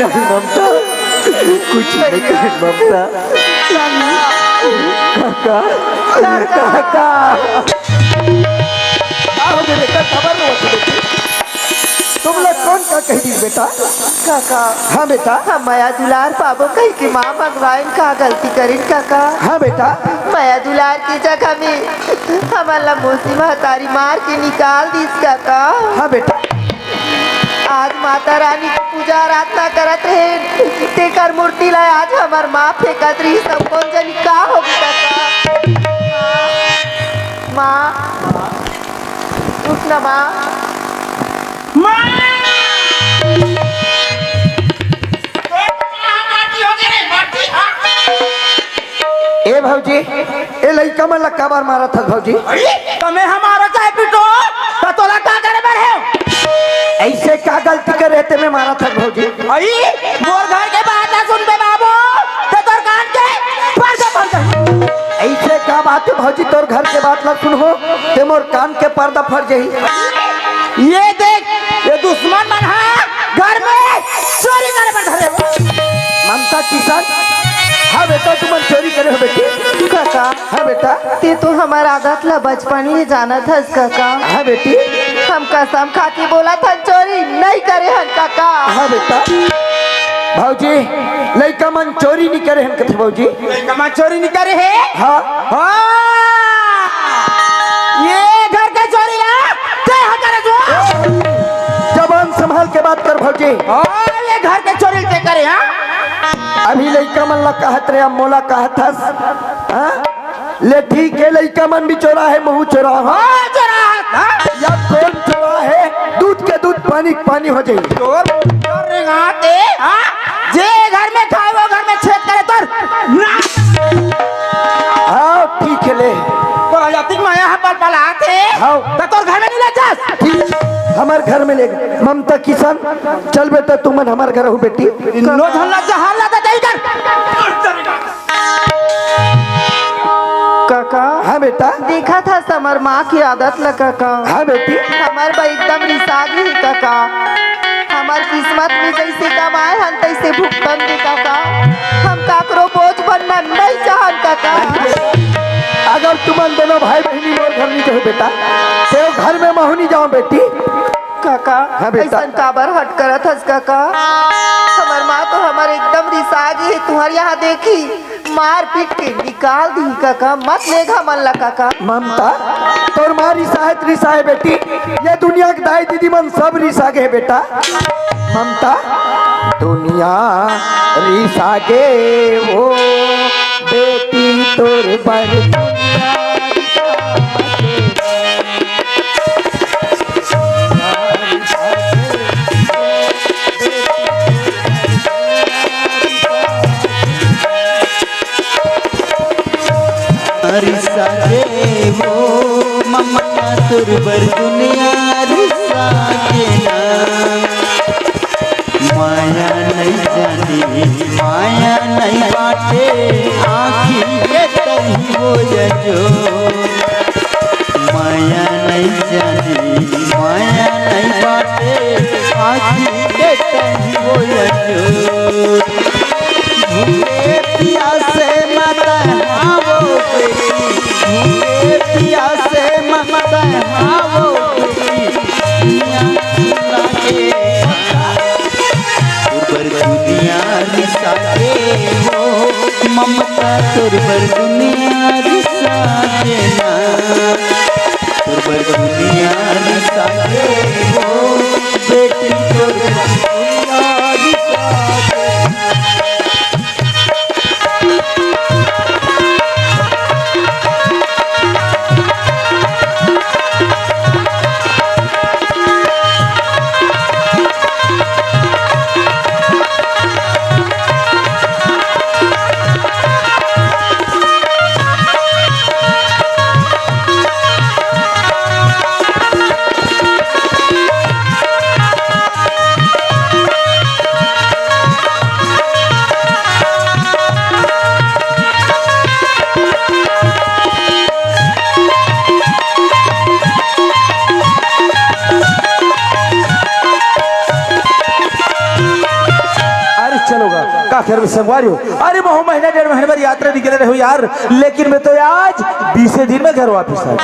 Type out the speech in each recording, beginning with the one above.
नहीं ममता, कुछ नहीं कहे ममता। काका काका आओ बेटा, खबर लो बेटी। तुम लोग कौन का कह दी बेटा? काका हाँ बेटा। हम माया दुलार पाबो कही की माँ मंगवाइन का गलती करिन काका। हाँ बेटा। माया दुलार की जगह में हमारा मोसी महतारी मार के निकाल दीस काका। हाँ बेटा। आज माता रानी की पूजा आराधना करत है, तेकर मूर्ति ला आज हमार माँ फेंकत रही, सब कौन जानी का होगी काका। माँ उठ ना माँ। ए भौजी, ए लइका मन ला काबर मारा था भौजी? तुम्हें हमारा चाहे पिटो तो तोला का करे बैठे? ऐसे क्या गलती करे ते में मारा था भौजी? अई मोर घर के बात ना सुन बे बाबू, ते तोर कान के पर्दा। ऐसे क्या बात है भौजी? तोर घर के बात ला सुनो ते मोर कान के पर्दा फट जाही। ये देख, ये दुश्मन मन है घर में चोरी करे पर धरे। ममता किसान। हाँ बेटा, तुम चोरी करे हो बेटी? काका हाँ बेटा। ते तो हमारा आदत ला बचपन ही जाना था काका। हाँ बेटी। हम कसम खा के बोला था चोरी नहीं करे हन काका। हाँ बेटा। भौजी लइका मन चोरी नहीं करे हम कथे भौजी? लइका मन चोरी नहीं करे है? हाँ हाँ, ये घर के चोरी ला ते हो करे जो। जबान संभाल के बात कर भौजी। हाँ, ये घर के चोरी ते करे। हाँ अभी लइका मन ला कहत रे, मोला कहत हस। हाँ ले ठीक है, लइका मन भी चोरा है, महू चोरा। हाँ चोरा। या कौन चोरा है? दूध के दूध पानी पानी हो जाए। चोर रेंगाते। हाँ जे घर में खाए वो घर में छेद करे तोर। हाँ ठीक है ले। तो जाति माया हपल पलाते। हाँ तो तोर घर में नहीं ले जास। ठीक, हमार घर में ले। ममता किसान चल बेटा, तुम हमार घर हो बेटी। नो झल्ला जहां ला दे इधर। काका हाँ बेटा। देखा था समर माँ की आदत ला काका। हाँ बेटी। हमार भाई एकदम रिसागी ही काका। हमार किस्मत में जैसे कमाए हम तैसे भुगतन दे काका। हम काकरो बोझ बनना नहीं चाहन काका। अगर तुम दोनों भाई बहनी मोर घर नहीं जाओ बेटा, तो घर में महू नहीं जाओ बेटी। काका हाँ बेटा। ऐसा काबर हट करत हस काका। हमार माँ तो हमारे एकदम रिसागी है, तुम्हारे यहाँ देखी मार पीट के निकाल दी काका। मत लेगा मन ला काका। ममता तोर माँ रिसा है बेटी। ये दुनिया के दाई दीदी मन सब रिसा गे बेटा। ममता दुनिया रिसा गे वो बेटी तोर बर। रिसा के वो ममता तुरबर दुनिया रिसा के ना। माया नहीं जानी माया नहीं बाटे आँखी के तही वो जो। माया नहीं जानी माया नहीं बाटे आँखी के तही वो जो। भूखे प्यासे माता आवो भूखे प्यासे माता आवो दुनिया रिसा के हो ममता तुरबर दुनिया रिसा के ना। तुरबर दुनिया रिसा के हो बेटी तुरबर दुनिया रिसा के। का कर संगवारी हो। अरे बहु महीना 1.5 महीने बाद यात्रा निकले रहे हो यार, लेकिन मैं तो आज 20 दिन में घर वापिस आ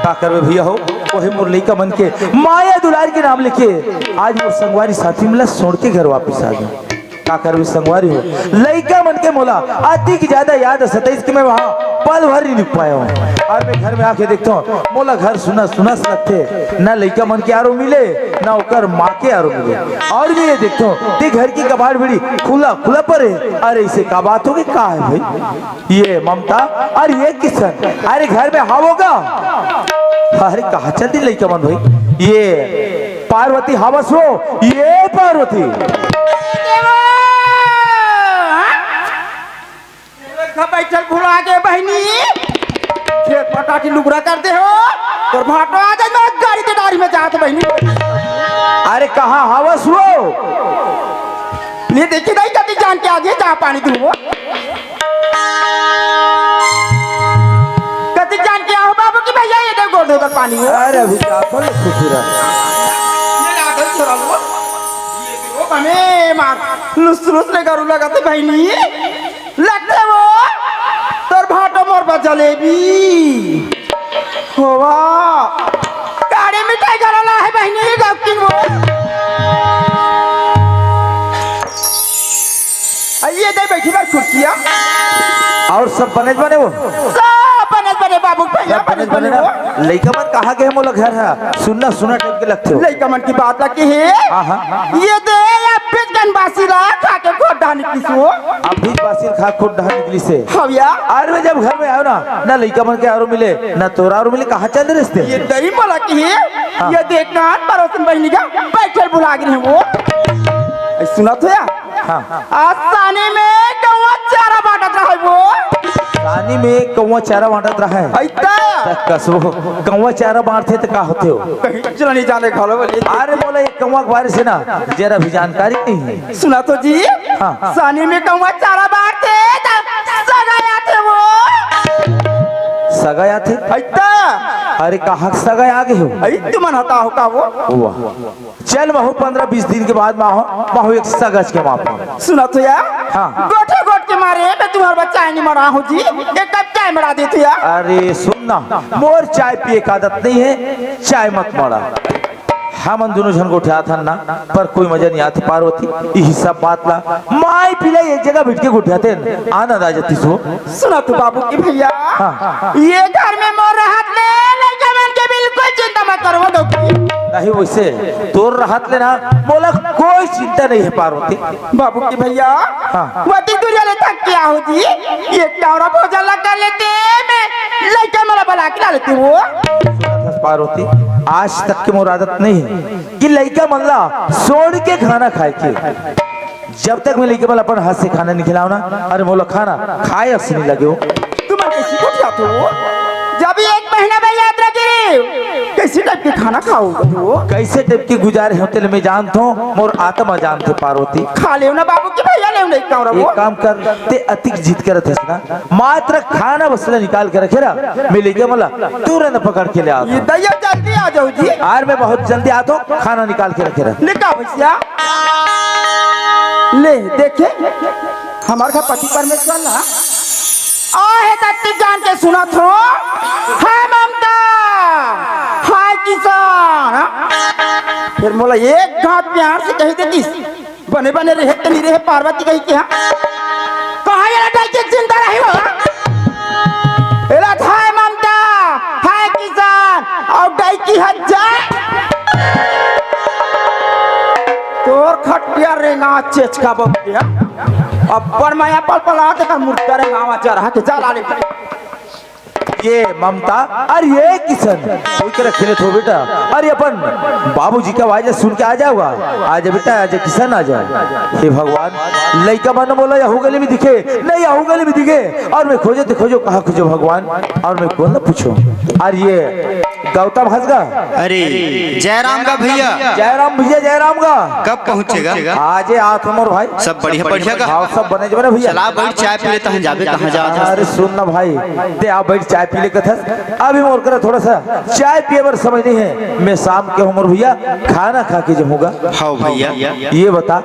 का करवे भैया हो। वही मोर लइका मन के माया दुलार के नाम लिखे आज मोर संगवारी साथी मिला छोड़ के घर वापिस आ गए। का करवे संगवारी हो, लइका मन के मोला आती की ज्यादा याद है 27 की मैं वहाँ पल भर नहीं निक पाया हूँ। और मैं घर में आके देखता हूँ मोला घर सुना सुना लगते, ना लइका मन के आरो मिले ना ओकर माँ के आरो मिले। और भी ये देखता हूँ ते घर की कबाड़ बड़ी खुला खुला पर है। अरे इसे का बात होगी का है भाई ये ममता, अरे ये किशन, अरे घर में हावोगा। अरे कहा चलती लइका मन भाई, ये पार्वती हावस हो, ये पार्वती बैठल भुला के बहनी खेत पटाटी लुगरा करते हो और भाटो आ जाए मैं गाड़ी के डारी में जात बहनी। अरे कहाँ हावस हो, ये देखी नहीं कभी जान के आगे जा पानी तू कभी जान के आओ बाबू की भैया ये देख गोड़ उधर पानी हो। अरे अभी जाफर खुशरा ये आ गई छोरा वो ये देखो हमें मार लुस लुस ने करू लगाते बहनी लगते वो तोर भाटो मोर पर जलेबी होवा गाड़ी मिठाई घरला है बहनी गौकिन वो ये दे बैठी बार कुर्सियां और सब बने बने वो सब बने बाबू भैया बने बने ना। लइका मन कहाँ गए मोला घर है सुनना सुना टाइप के लगते हो। लइका मन की बात लगी है ये दे या पिचकन बासी ला खा के खोट डानी किसो अब भी बासिल खा खुद डहा निकली से हविया। अरे मैं जब घर में आयो ना लइका मन के आरो मिले ना तोरा आरो मिले, कहाँ चल रहे रिश्ते। ये दही मला की है ये देखना परोसन बहनी का बैठल बुला गए हैं वो सुना तो या आसानी में कौवा चारा बांटत रहा है वो रानी में कौवा चारा बांटत रहा है ऐसा कसबो कौवा चारा बांटते तो का होते हो। चलो नहीं जाने खालो बोलिए। अरे बोला ये कौवा के बारे से ना जरा भी जानकारी नहीं है। सुना तो जी हाँ। सानी में कौवा चारा बांटते सगाया थे वो सगाया थे। ऐसा अरे कहाँ सगाया आगे हो तुम हता हो का वो वाह चल महू 15-20 दिन के बाद महू एक सगज के मापा सुना तो यार हाँ। गोठे गोट के मारे मैं तुम्हारा बच्चा नहीं मरा हूँ जी एक कप चाय मरा दी थी यार। अरे सुनना मोर चाय पिए का आदत नहीं है, चाय मत मरा। हम दोनों जन को उठा था ना पर कोई मजा नहीं आती पार्वती यही सब बात ला माई पिला एक जगह बैठ के उठाते आनंद आ जाती सो। सुना तो बाबू की भैया ये घर में मोर राहत ले लड़का मन के बिल्कुल चिंता मत करो दोगी नहीं वैसे तोर राहत लेना बोला कोई चिंता नहीं है पार्वती। बाबू की भैया वती दुनिया ले तक क्या हो जी ये टावरा भोजन लगा लेते मैं लड़का मेरा बला के ला लेती वो पार्वती आज तक की मोर आदत नहीं है कि लड़का मल्ला सोड़ के खाना खाए के। जब तक मैं लड़के वाला अपन हाथ से खाना नहीं खिलाओ ना अरे मोला खाना खाए अस नहीं लगे हो। तुम कैसी को खाते हो जब 1 महीना में यात्रा की कैसी टाइप के खाना खाओगे वो कैसे टाइप के गुजारे होते मैं जानता हूँ मोर आत्मा जानते पार्वती। खा ले ना बाबू की भैया ले नहीं खाओ एक काम कर ते अतिक जीत कर थे ना मात्र खाना बसला निकाल के रखे रहा मैं लेके मला तुरंत पकड़ के ले आता ये दैया जल्दी आ जाओ जी यार मैं बहुत जल्दी आता हूँ खाना निकाल के रखे रहा निकाल भैया ले देखे हमारे पति परमेश्वर ना आहे तत्ती जान के सुना थो हाय ममता हाय किसान फिर मोला एक घाट प्यार से कही देती बने बने रहे तो नहीं रहे पार्वती कही के कहाँ ये लड़ाई के जिंदा रही हो एला हाय ममता हाय किसान और डाई की हजार तोर खटिया रेंगा चेचका बबिया अब पर माया पल पला के कर मुर्गा रेंगा चढ़ा के चला ले ये ममता अरे ये किशन कोई के रखे तो बेटा अरे अपन बाबूजी का आवाज सुन के आ जाओगा आज बेटा आज किशन आ जाए। हे भगवान लड़का मन बोला यहू गली में दिखे नहीं यहू गली में दिखे और मैं खोजे तो खोजो कहाँ खोजो भगवान और मैं कौन ना पूछो। अरे ये गौतम हंस गा अरे जयराम का भैया जयराम का कब पहुँचेगा? आज आठ मोर भाई सब बढ़िया बढ़िया का हाँ सब बने जब भैया चला बैठ चाय पी लेता हूँ जाबे कहाँ जा। अरे सुन ना भाई दे आप बैठ चाय पी ले कथा अभी मोर कर थोड़ा सा चाय पिए बर समझ नहीं है मैं शाम के उमर भैया खाना खा के जमूंगा। हाँ भैया ये बता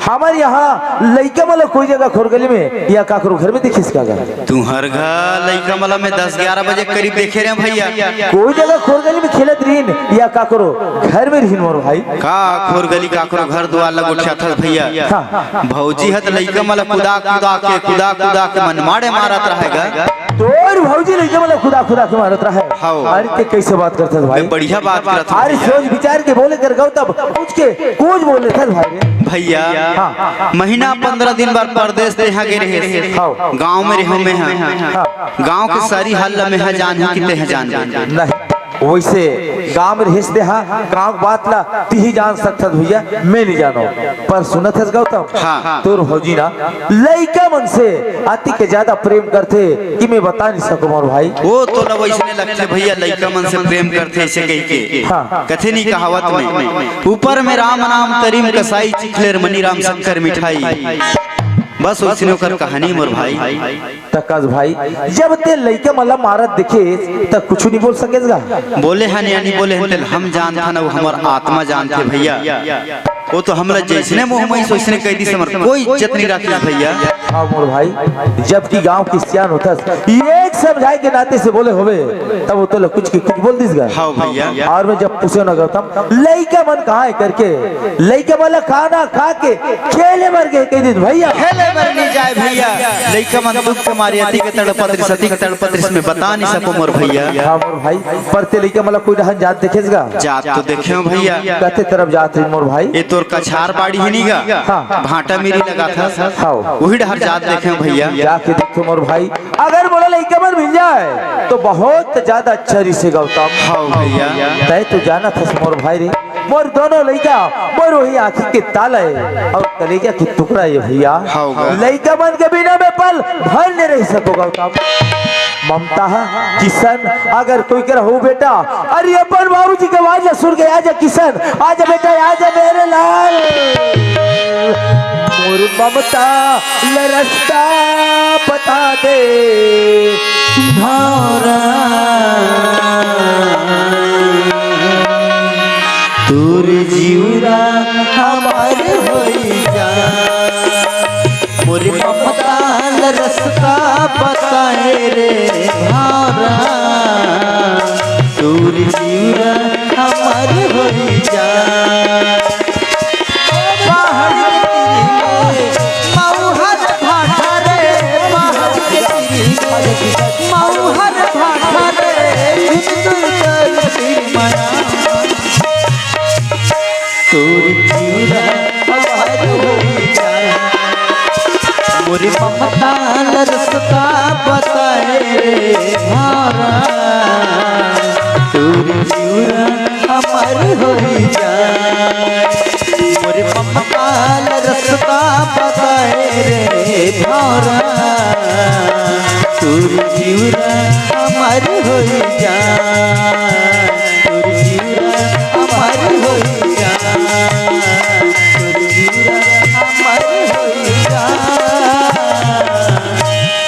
हमारे यहाँ लइका मतलब कोई जगह खोरगली में या काकरो घर में देखिस का तू हर घर लइका मला में 10-11 बजे करीब देखे रहे भैया। कोई जगह खोरगली में खेलत रहीन या काकरो घर में रहीन मोर भाई का खोर गली काकरो घर दुआर लग उठा था भैया। भौजी हत लइका मला कुदा के मन मारे मारत रहेगा। तोर भौजी लइका मतलब खुदा के मारत रहा है। अरे ते कैसे बात करत भाई? बढ़िया बात करत। अरे सोच विचार के बोले कर गौ तब पूछ के कुछ बोले थे भाई भैया। महीना 15 दिन बार परदेश से यहाँ गए रहे, गांव में रहो में गांव के सारी हल्ला में जान है कितने हैं जान नहीं वैसे गांव में रहते हाँ गांव बात ला ती ही जान सकता भैया मैं नहीं जानो पर सुनत है गौतम। हाँ। तोर भौजी ना लइका मन से अति के ज्यादा प्रेम करते कि मैं बता नहीं सकूं मोर भाई। वो तो ना वैसे लगते भैया लइका मन से प्रेम करते ऐसे कह के। हाँ। कथे नहीं कहावत में ऊपर में राम नाम करीम कसाई चिखलेर मनी राम शंकर मिठाई बस उसने कर कहानी मोर भाई। तकाज भाई जब ते लइका मला मारत दिखे तब कुछ नहीं बोल सकेगा। बोले हैं यानी बोले हैं हम जानता ना वो हमार आत्मा जानते भैया। वो तो हमला जैसने मुंह में सोचने कह दी समर कोई इज्जत नहीं रखी भैया। हाँ मोर भाई जबकि गांव की सियान होता एक समझाए के नाते से बोले होवे तब वो तो कुछ बोल दीसगा। हाँ भैया। और मैं जब पूछे ना गौतम लइका मन कहाँ है करके लइका वाला खाना खा के खेले मर गए कह दी भैया खेले मर नहीं जाए भैया। लइका मन दुख के मारे अति के तड़पत्र सती के तड़पत्र इसमें बता नहीं सको मोर भैया। हाँ मोर भाई पढ़ते लइका मला कोई रहन जात देखेगा जात तो देखे भैया कहते तरफ जात रही मोर भाई। ये तोर कछार बाड़ी ही नहीं गा। हाँ। भाटा मेरी लगा था। हाँ। वही डहर जात देखे भैया। जाके देखो मोर भाई अगर बोला लइका मन मिल जाए तो बहुत ज्यादा अच्छा रिसे गौतम। हाँ भैया। तय तो जाना था मोर भाई रे मोर दोनों लइका मोर वही आँखी के ताला है और कलेजा की टुकड़ा है भैया। लइका मन के बिना में पल भर नहीं रह सको गौतम। ममता किशन अगर कोई कर हो बेटा अरे अपन बाबू जी के आवाज सुन के आजा किशन आजा बेटा आजा मेरे लाल मोर ममता रास्ता बता दे भारा तोर जीवरा हमार होई जा मोर ममता रास्ता बताए रे भारा तोर जीवरा हमार होई जा। मोरे ममता रास्ता बताए रे भारा तोर जीवरा हमार होई जाए। मोरे ममता रास्ता बताए रे भारा तोर जीवरा हमार होई जाए। तोर जीवरा हमार होई जाए। तोर जीवरा हमार होई जाए।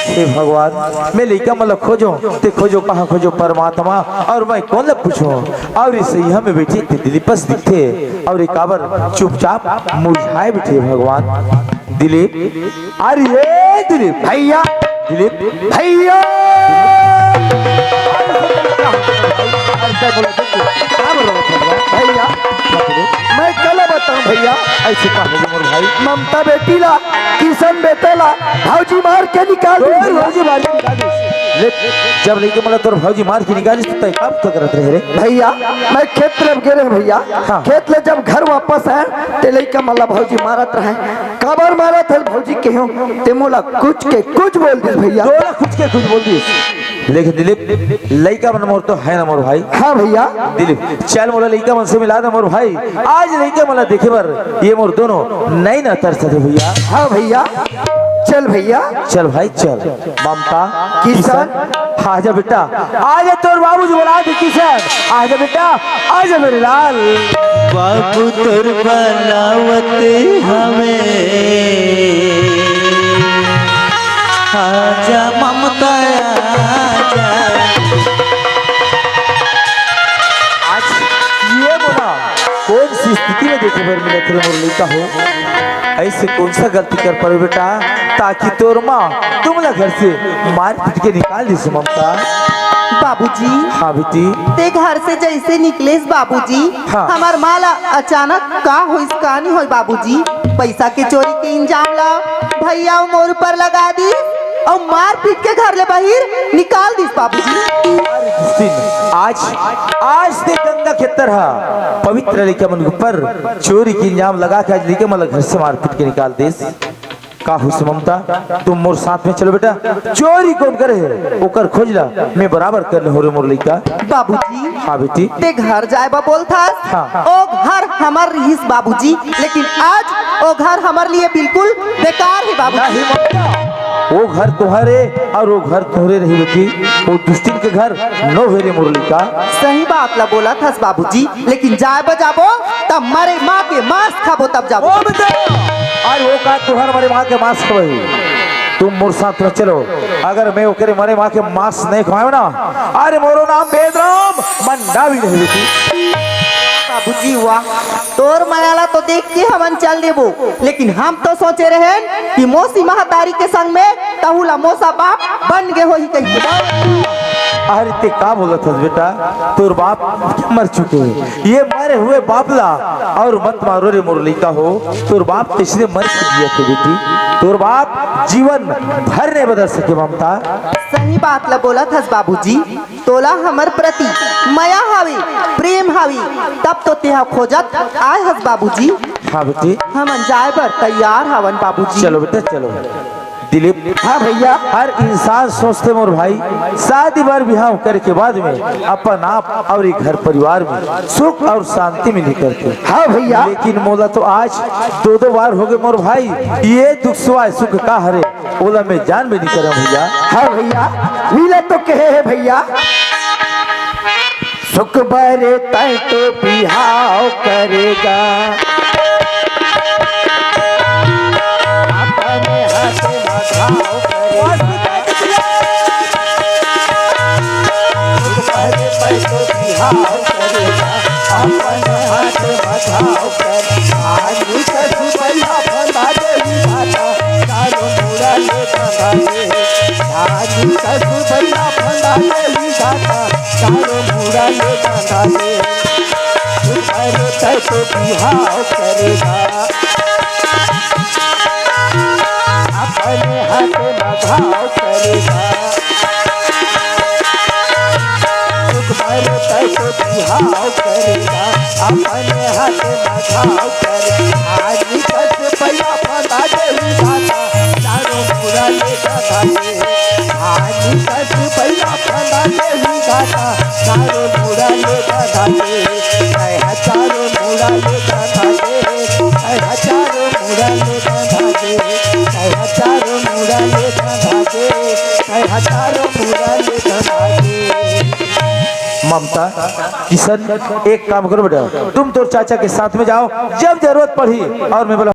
हे भगवान मैं लइका मतलब खोजो ते खोजो कहाँ खोजो परमात्मा और मैं कौन लग पूछो और इसे यहाँ में बैठी थे दिलीपस दिखते और एक काबर चुपचाप मुरझाए बैठे भगवान। दिलीप अरे दिलीप भैया दिलीप भैया भैया मैं कल बताऊं भैया ऐसे कहा हो मोर भाई ममता बेटी ला किशन बेटेला भौजी मार के निकाल दी भैया। भौजी मार के निकाल ले जब लेके मतलब तोर भौजी मार के निकाली तो कब तक करत रहे रे भैया मैं खेत तरफ गए रहे भैया। हाँ। खेत ले जब घर वापस आए ते लइका मला भौजी मारत रहे कबर मारत है भौजी के हो ते मोला कुछ के कुछ बोल दिस भैया। डोला कुछ बोल दी लेकिन दिलीप लइका मन मोर तो है ना मोर भाई। हाँ भैया दिलीप चल मोला लइका मन से मिला दे मोर भाई आज लइका मला देखे बर ये मोर दोनों नहीं ना तरस थे भैया। हाँ भैया चल भैया चल भाई चल ममता किशन आजा बेटा आजा तोर बाबू जी बोला दे किशन आजा बेटा आजा मेरे लाल बाबू तोर बनावत हमें आजा ममता आजा। आज ये बोला कौन सी स्थिति में देखे बर मिले थे मोर लइका हो ऐसे कौन सा गलती कर पाए बेटा ताकि तोर माँ तुमला घर से मार पीट के निकाल दी ममता। बाबूजी हाँ बेटी। ते घर से जैसे निकलेस बाबूजी, हाँ। हमार माला अचानक का होइस का नहीं होई बाबूजी। पैसा के चोरी के इंजाम ला भैया मोर पर लगा दी और मार पीट के घर ले बाहर निकाल दी बाबूजी। आज से गंगा के तरह पवित्र लेके मन ऊपर चोरी की इल्जाम लगा के आज लेके मतलब घर से मार पीट के निकाल देस। का हुस ममता तुम मोर साथ में चलो बेटा, चोरी कौन करे है ओकर खोज ला, मैं बराबर कर ले हो रे मोर लइका। बाबूजी हाँ बेटी। ते घर जाए बा बोलता हाँ। ओ घर हमार रहीस बाबूजी, लेकिन आज ओ घर हमारे लिए बिल्कुल बेकार है बाबूजी। नहीं ममता, वो घर तुम्हारे और वो घर तुम्हारे रही बेटी, वो दुष्टिन के घर नो भेरे मुरली का। सही बात ला बोला था बाबूजी, लेकिन जाए बजाबो तब मारे माँ के मांस खाबो तब जाबो। आज वो का तुहर मारे माँ के मांस खवाई, तुम मोर साथ में चलो। अगर मैं ओकरे मारे माँ के मांस नहीं खवाऊं ना, अरे मोरो नाम बेदराम मंडा भी नहीं बेटी। बाबूजी वाह, तोर मयाला तो देख के हमन चल देबो, लेकिन हम तो सोचे रहे कि मौसी महतारी के संग में तहुला मौसा बाप बन गए हो ही कहीं। अरे ते का बोला था बेटा, तोर बाप मर चुके हैं, ये मरे हुए बापला और मत मारो रे मुरली का हो। तोर बाप तीसरे मर दिया थे बेटी, तोर बाप जीवन भर नहीं बदल सके ममता। सही बात ला बोला था बाबूजी, तोला हमर प्रति माया हावी प्रेम हावी तब तो तेहा खोजत आए हस बाबूजी। हाँ बेटी। हमन जाए पर तैयार हवन बाबूजी। चलो बेटा चलो। दिलीप। हाँ भैया। हर इंसान सोचते मोर भाई शादी बार बिहाव करे के बाद में अपन आप और घर परिवार में सुख और शांति मिली करते। हाँ भैया। लेकिन मोला तो आज दो बार हो गए मोर भाई, ये दुख सुहा सुख का हरे ओला में जान में नहीं करा भैया। हाँ भैया, मिले तो कहे है भैया, सुख बरे तय तो बिहाव करेगा, अपने हाथ मधाव करेगा, सुख बरे तय तो बिहाव करेगा, अपने हाथ मधाव करेगा। आज कसु बल्ला फंदा दे विधाता, चारों मुड़ा ले बंधा दे। आज कसु बल्ला फंदा दे विधाता, चारों मुड़ा ले बंधा दे। सुख बरे तय तो बिहाव करेगा, अपने हाथ मधाव करेगा, सुख बरे तय तो बिहाव करेगा, अपने हाथ मधाव करेगा। आज कस पैया फंदा दे विधाता, चारों मुड़ा ले बंधा दे। आज कस पैया फंदा दे विधाता, चारों मुड़ा ले बंधा दे। चारों मुड़ा ले बंधा दे, चारों मुड़ा ले बंधा दे, चारों मुड़ा ले बंधा दे, चारों मुड़ा ले बंधा दे। ममता किशन एक काम करो बेटा, तुम तो चाचा के साथ में जाओ, जब जरूरत पड़ी और मैं बोला